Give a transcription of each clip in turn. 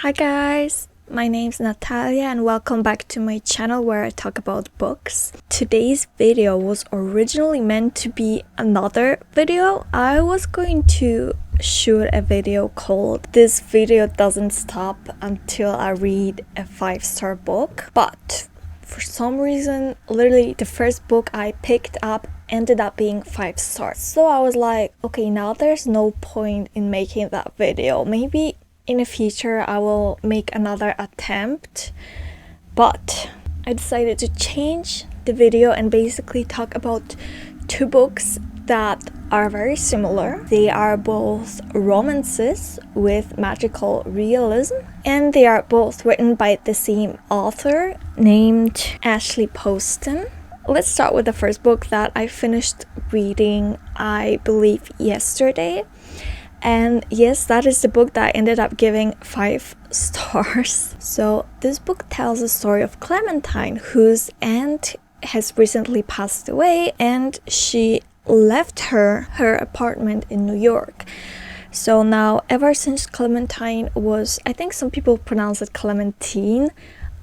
Hi guys, my name's Natalia and welcome back to my channel where I talk about books. Today's video was originally meant to be another video. I was going to shoot a video called "This Video Doesn't Stop Until I Read a 5-Star Book," but for some reason, literally the first book I picked up ended up being 5 stars. So I was like, okay, now there's no point in making that video. Maybe in the future I will make another attempt, but I decided to change the video and basically talk about two books that are very similar. They are both romances with magical realism, and they are both written by the same author named Ashley Poston. Let's start with the first book that I finished reading, I believe, yesterday. And yes, that is the book that I ended up giving 5 stars. So this book tells the story of Clementine, whose aunt has recently passed away and she left her apartment in New York. So now ever since Clementine was, I think some people pronounce it Clementine,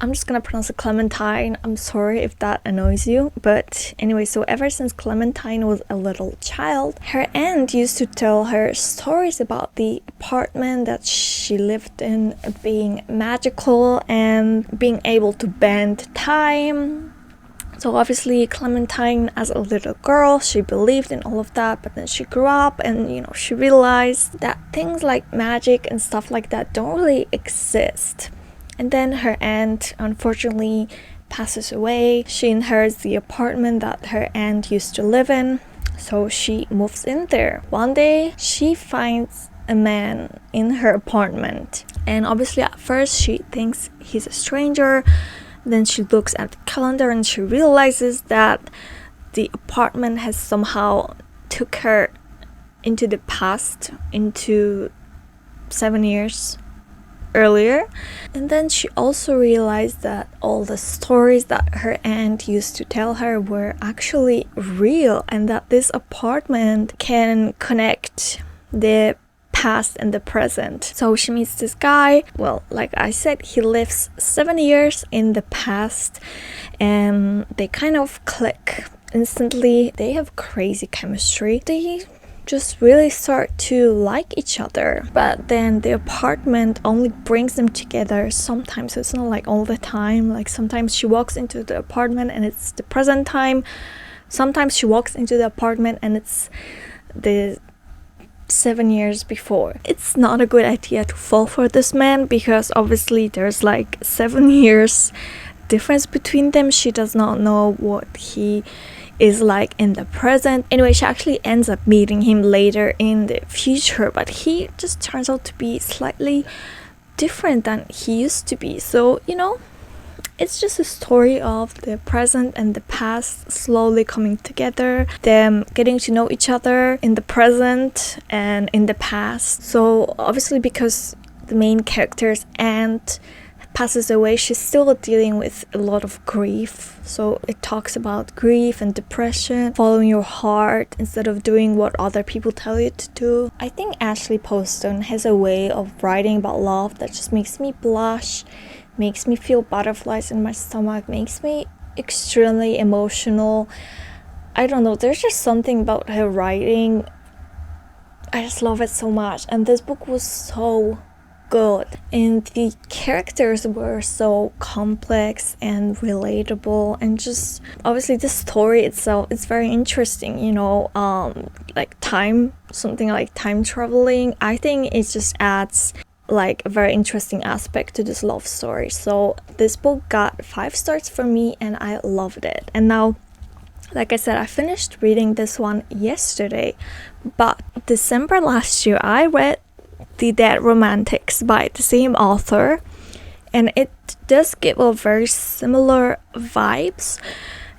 I'm just gonna pronounce it Clementine. I'm sorry if that annoys you. But anyway, so ever since Clementine was a little child, her aunt used to tell her stories about the apartment that she lived in being magical and being able to bend time. So obviously Clementine, as a little girl, she believed in all of that, but then she grew up and, she realized that things like magic and stuff like that don't really exist. And then her aunt, unfortunately, passes away. She inherits the apartment that her aunt used to live in, so she moves in there. One day, she finds a man in her apartment, and obviously at first she thinks he's a stranger. Then she looks at the calendar and she realizes that the apartment has somehow took her into the past, into 7 years earlier. And then she also realized that all the stories that her aunt used to tell her were actually real, and that this apartment can connect the past and the present. So she meets this guy. Well, like I said, he lives 7 years in the past and they kind of click instantly. They have crazy chemistry. They just really start to like each other, but then the apartment only brings them together sometimes. It's not like all the time. Like sometimes she walks into the apartment and it's the present time. Sometimes she walks into the apartment and it's the 7 years before. It's not a good idea to fall for this man because obviously there's like 7 years difference between them. She does not know what he is like in the present. Anyway, she actually ends up meeting him later in the future, but he just turns out to be slightly different than he used to be. So, it's just a story of the present and the past slowly coming together, them getting to know each other in the present and in the past. So obviously because the main character's aunt passes away, she's still dealing with a lot of grief. So it talks about grief and depression, following your heart instead of doing what other people tell you to do. I think Ashley Poston has a way of writing about love that just makes me blush, makes me feel butterflies in my stomach, makes me extremely emotional. I don't know, there's just something about her writing. I just love it so much, and this book was so good, and the characters were so complex and relatable, and just obviously the story itself, it's very interesting, like something like time traveling. I think it just adds like a very interesting aspect to this love story. So this book got 5 stars from me and I loved it. And now, like I said, I finished reading this one yesterday, but December last year I read The Dead Romantics by the same author, and it does give a very similar vibes.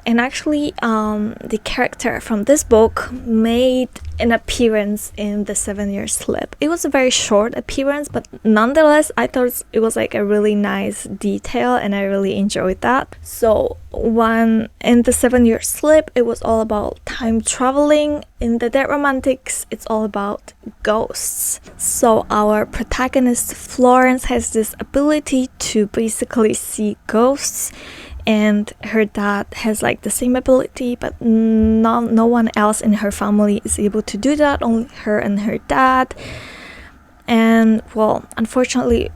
And actually, the character from this book made an appearance in The 7-Year Slip. It was a very short appearance, but nonetheless, I thought it was like a really nice detail, and I really enjoyed that. So when in The 7-Year Slip, it was all about time traveling. In The Dead Romantics, it's all about ghosts. So our protagonist Florence has this ability to basically see ghosts, and her dad has like the same ability, but no one else in her family is able to do that, only her and her dad. And well, unfortunately,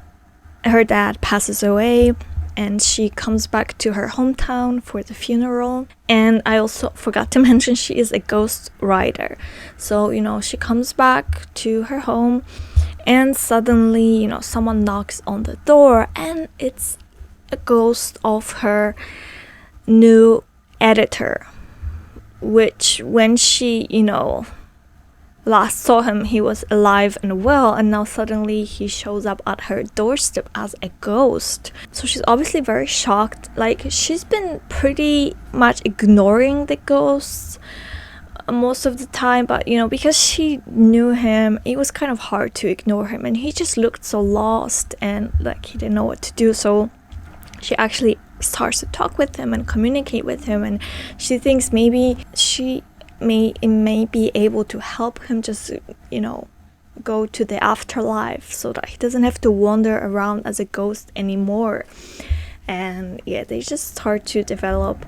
her dad passes away, and she comes back to her hometown for the funeral. And I also forgot to mention she is a ghost writer. So, she comes back to her home, and suddenly, someone knocks on the door, and it's a ghost of her new editor, which when she, last saw him, he was alive and well, and now suddenly he shows up at her doorstep as a ghost. So she's obviously very shocked. Like, she's been pretty much ignoring the ghosts most of the time, but because she knew him, it was kind of hard to ignore him, and he just looked so lost and like he didn't know what to do. So she actually starts to talk with him and communicate with him, and she thinks maybe she may be able to help him just go to the afterlife so that he doesn't have to wander around as a ghost anymore. And yeah, they just start to develop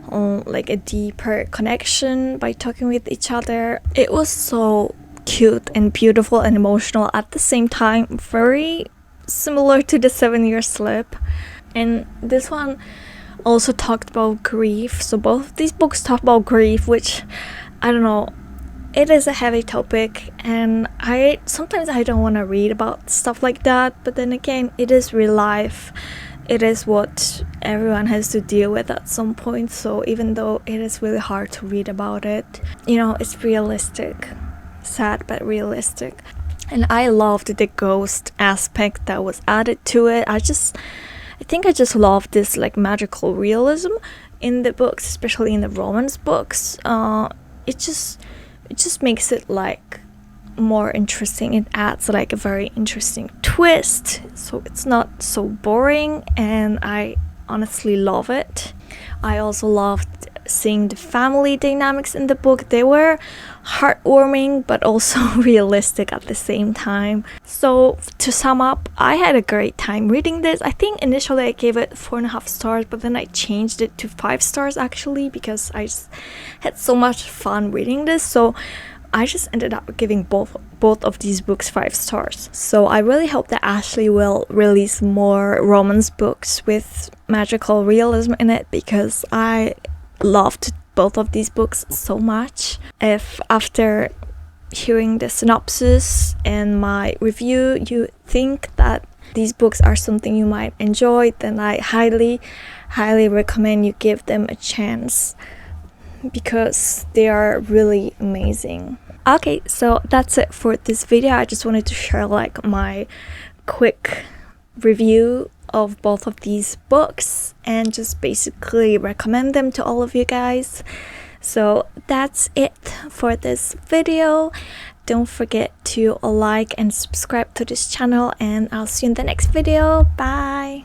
like a deeper connection by talking with each other. It was so cute and beautiful and emotional at the same time, very similar to The 7-Year Slip. And this one also talked about grief. So both of these books talk about grief, which, I don't know, it is a heavy topic, and sometimes I don't want to read about stuff like that, but then again, it is real life. It is what everyone has to deal with at some point. So even though it is really hard to read about it, it's realistic. Sad but realistic. And I loved the ghost aspect that was added to it. I think I just love this like magical realism in the books, especially in the romance books. It just makes it like more interesting. It adds like a very interesting twist, so it's not so boring, and I honestly love it. I also loved seeing the family dynamics in the book. They were heartwarming but also realistic at the same time. So to sum up, I had a great time reading this. I think initially I gave it 4.5 stars, but then I changed it to 5 stars actually, because I just had so much fun reading this. So I just ended up giving both of these books 5 stars. So I really hope that Ashley will release more romance books with magical realism in it, because I loved both of these books so much. If after hearing the synopsis and my review you think that these books are something you might enjoy, then I highly recommend you give them a chance, because they are really amazing. Okay, so that's it for this video. I just wanted to share like my quick review of both of these books and just basically recommend them to all of you guys. So that's it for this video. Don't forget to like and subscribe to this channel, and I'll see you in the next video. Bye.